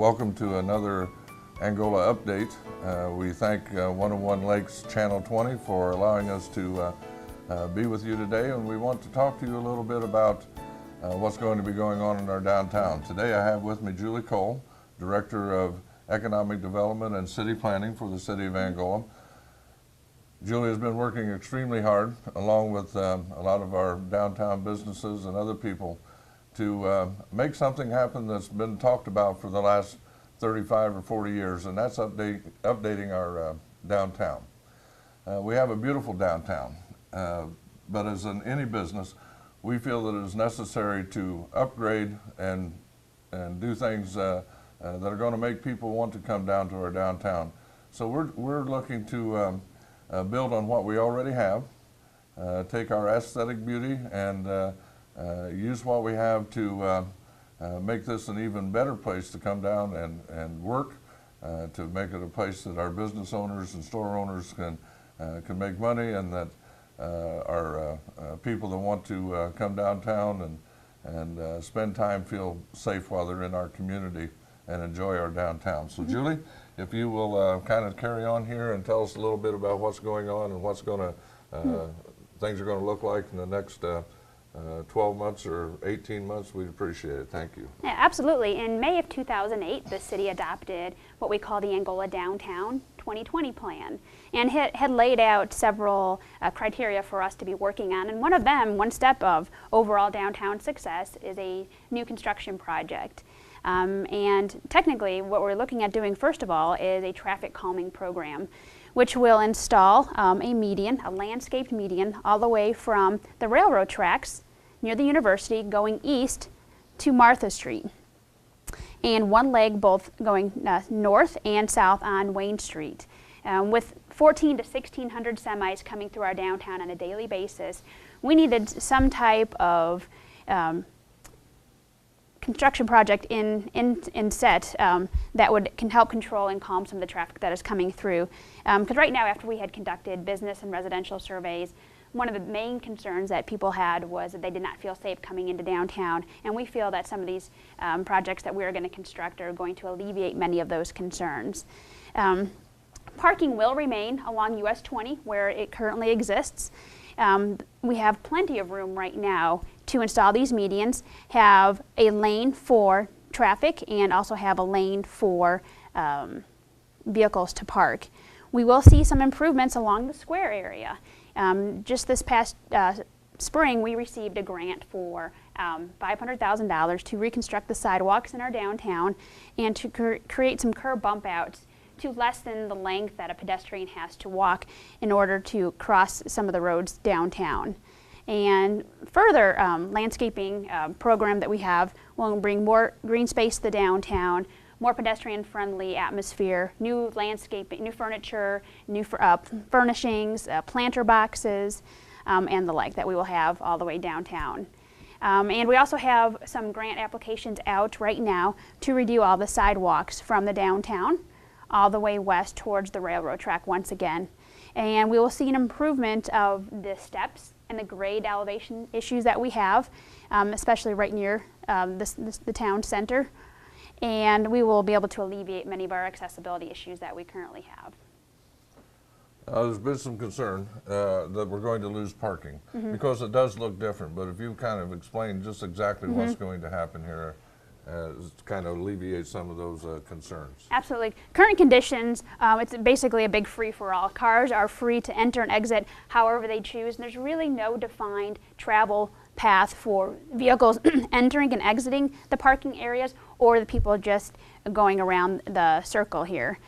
Welcome to another Angola update. We thank 101 Lakes Channel 20 for allowing us to be with you today, and we want to talk to you a little bit about what's going to be going on in our downtown. Today I have with me Julie Cole, Director of Economic Development and City Planning for the City of Angola. Julie has been working extremely hard, along with a lot of our downtown businesses and other people, to make something happen that's been talked about for the last 35 or 40 years, and that's updating our downtown. We have a beautiful downtown, but as in any business, we feel that it is necessary to upgrade and do things that are going to make people want to come down to our downtown. So we're looking to build on what we already have, take our aesthetic beauty and use what we have to make this an even better place to come down and work, to make it a place that our business owners and store owners can make money, and that our people that want to come downtown and spend time feel safe while they're in our community and enjoy our downtown. So Julie, if you will kind of carry on here and tell us a little bit about what's going on and what's going to, things are going to look like in the next 12 months or 18 months, we'd appreciate it. Thank you. Yeah, absolutely. In May of 2008, the city adopted what we call the Angola Downtown 2020 plan, and had laid out several criteria for us to be working on. And one of them, one step of overall downtown success, is a new construction project. And technically, what we're looking at doing first of all is a traffic calming program, which will install a median, a landscaped median, all the way from the railroad tracks near the university going east to Martha Street, and one leg both going north and south on Wayne Street. With 1,400 to 1,600 semis coming through our downtown on a daily basis, we needed some type of construction project in set that can help control and calm some of the traffic that is coming through. Because right now, after we had conducted business and residential surveys, one of the main concerns that people had was that they did not feel safe coming into downtown, and we feel that some of these projects that we are going to construct are going to alleviate many of those concerns. Parking will remain along US 20 where it currently exists. We have plenty of room right now to install these medians, have a lane for traffic, and also have a lane for vehicles to park. We will see some improvements along the square area. Just this past spring, we received a grant for $500,000 to reconstruct the sidewalks in our downtown and to create some curb bump outs to lessen the length that a pedestrian has to walk in order to cross some of the roads downtown. And further landscaping program that we have will bring more green space to the downtown, more pedestrian-friendly atmosphere, new landscaping, new furniture, new furnishings, planter boxes, and the like that we will have all the way downtown. And we also have some grant applications out right now to redo all the sidewalks from the downtown all the way west towards the railroad track once again. And we will see an improvement of the steps and the grade elevation issues that we have, especially right near the town center. And we will be able to alleviate many of our accessibility issues that we currently have. There's been some concern that we're going to lose parking because it does look different, but if you kind of explain just exactly what's going to happen here, kind of alleviate some of those concerns. Absolutely. Current conditions, it's basically a big free-for-all. Cars are free to enter and exit however they choose, and there's really no defined travel path for vehicles entering and exiting the parking areas or the people just going around the circle here.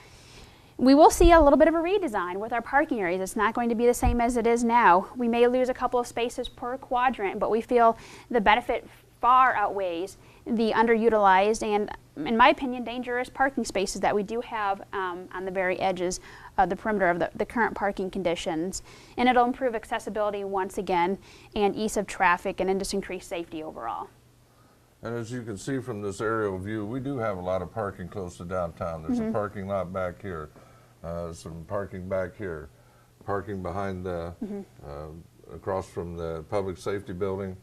We will see a little bit of a redesign with our parking areas. It's not going to be the same as it is now. We may lose a couple of spaces per quadrant, but we feel the benefit far outweighs the underutilized and, in my opinion, dangerous parking spaces that we do have on the very edges of the perimeter of the current parking conditions. And it'll improve accessibility once again and ease of traffic and just increase safety overall. And as you can see from this aerial view, we do have a lot of parking close to downtown. There's a parking lot back here, some parking back here, parking behind the, across from the public safety building.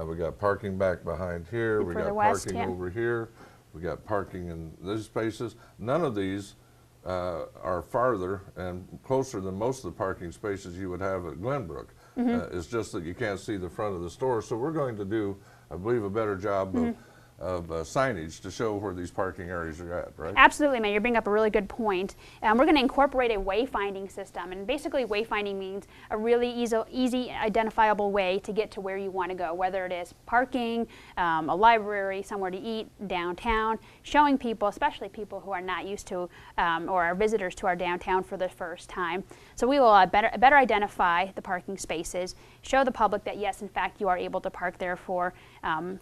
We got parking back behind here. We got parking over here. we got parking in these spaces. None of these are farther and closer than most of the parking spaces you would have at Glenbrook. It's just that you can't see the front of the store. So we're going to do, I believe, a better job of signage to show where these parking areas are at, right? Absolutely, Mayor. You bring up a really good point. We're going to incorporate a wayfinding system, and basically wayfinding means a really easy identifiable way to get to where you want to go, whether it is parking, a library, somewhere to eat, downtown, showing people, especially people who are not used to or are visitors to our downtown for the first time. So we will better identify the parking spaces, show the public that yes, in fact, you are able to park there for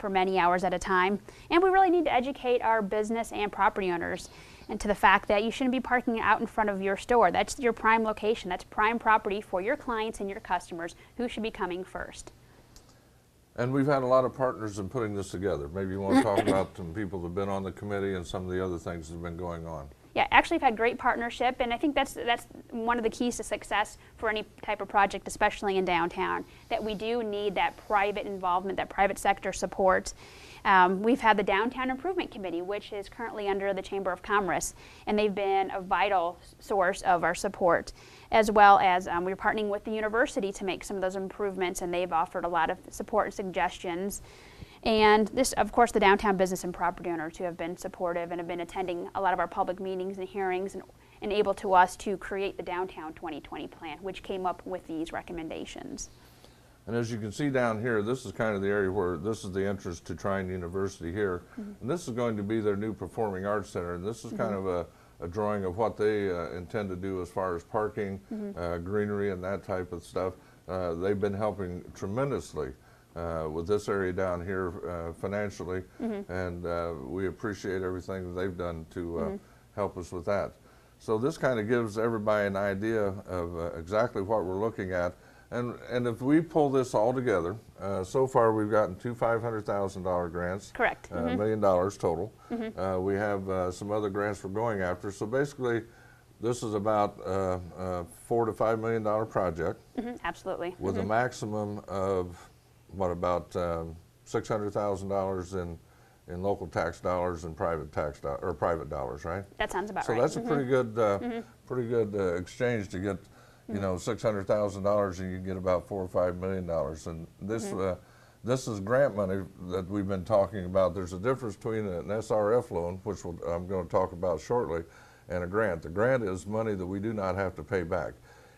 many hours at a time. And we really need to educate our business and property owners and to the fact that you shouldn't be parking out in front of your store. That's your prime location. That's prime property for your clients and your customers who should be coming first. And we've had a lot of partners in putting this together. Maybe you want to talk about some people that have been on the committee and some of the other things that have been going on. Yeah, actually we've had great partnership, and I think that's one of the keys to success for any type of project, especially in downtown, that we do need that private involvement, that private sector support. We've had the Downtown Improvement Committee, which is currently under the Chamber of Commerce, and they've been a vital source of our support, as well as we're partnering with the university to make some of those improvements, and they've offered a lot of support and suggestions. And this, of course, the downtown business and property owners who have been supportive and have been attending a lot of our public meetings and hearings and able to us to create the Downtown 2020 plan, which came up with these recommendations. And as you can see down here, this is kind of the area where this is the entrance to Trine University here. And this is going to be their new Performing Arts Center. And this is kind of a drawing of what they intend to do as far as parking, greenery, and that type of stuff. They've been helping tremendously with this area down here financially, and we appreciate everything that they've done to help us with that. So this kind of gives everybody an idea of exactly what we're looking at. And if we pull this all together, so far we've gotten two $500,000 grants. Correct. $1 million total. We have some other grants we're going after. So basically, this is about a $4 to $5 million project. Absolutely. With a maximum of, what, about $600,000 in local tax dollars and private tax or private dollars, right? That sounds about right. So that's a pretty good exchange to get, you know, $600,000 and you get about $4 or $5 million. And this this is grant money that we've been talking about. There's a difference between an SRF loan, which I'm going to talk about shortly, and a grant. The grant is money that we do not have to pay back.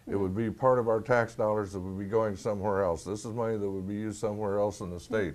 It would be part of our tax dollars that would be going somewhere else. This is money that would be used somewhere else in the state.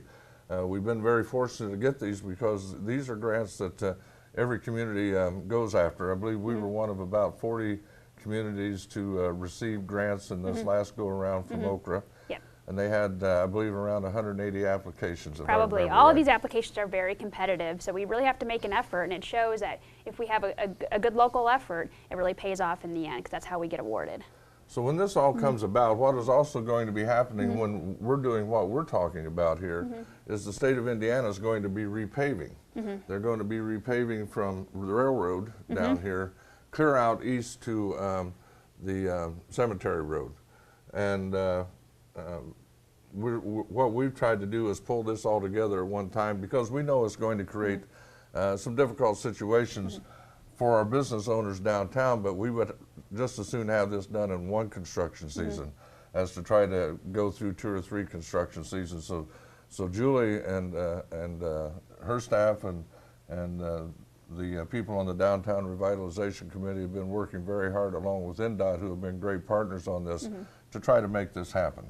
We've been very fortunate to get these because these are grants that every community goes after. I believe we were one of about 40 communities to receive grants in this last go around from Okra. Yep. And they had, I believe, around 180 applications. Probably. All of these applications are very competitive, so we really have to make an effort, and it shows that if we have a good local effort, it really pays off in the end, because that's how we get awarded. So when this all comes about, what is also going to be happening when we're doing what we're talking about here is the state of Indiana is going to be repaving. They're going to be repaving from the railroad down here, clear out east to the cemetery road. And what we've tried to do is pull this all together at one time because we know it's going to create some difficult situations for our business owners downtown, but we would just as soon have this done in one construction season as to try to go through 2 or 3 construction seasons. So Julie and her staff and the people on the Downtown Revitalization Committee have been working very hard along with NDOT, who have been great partners on this, to try to make this happen.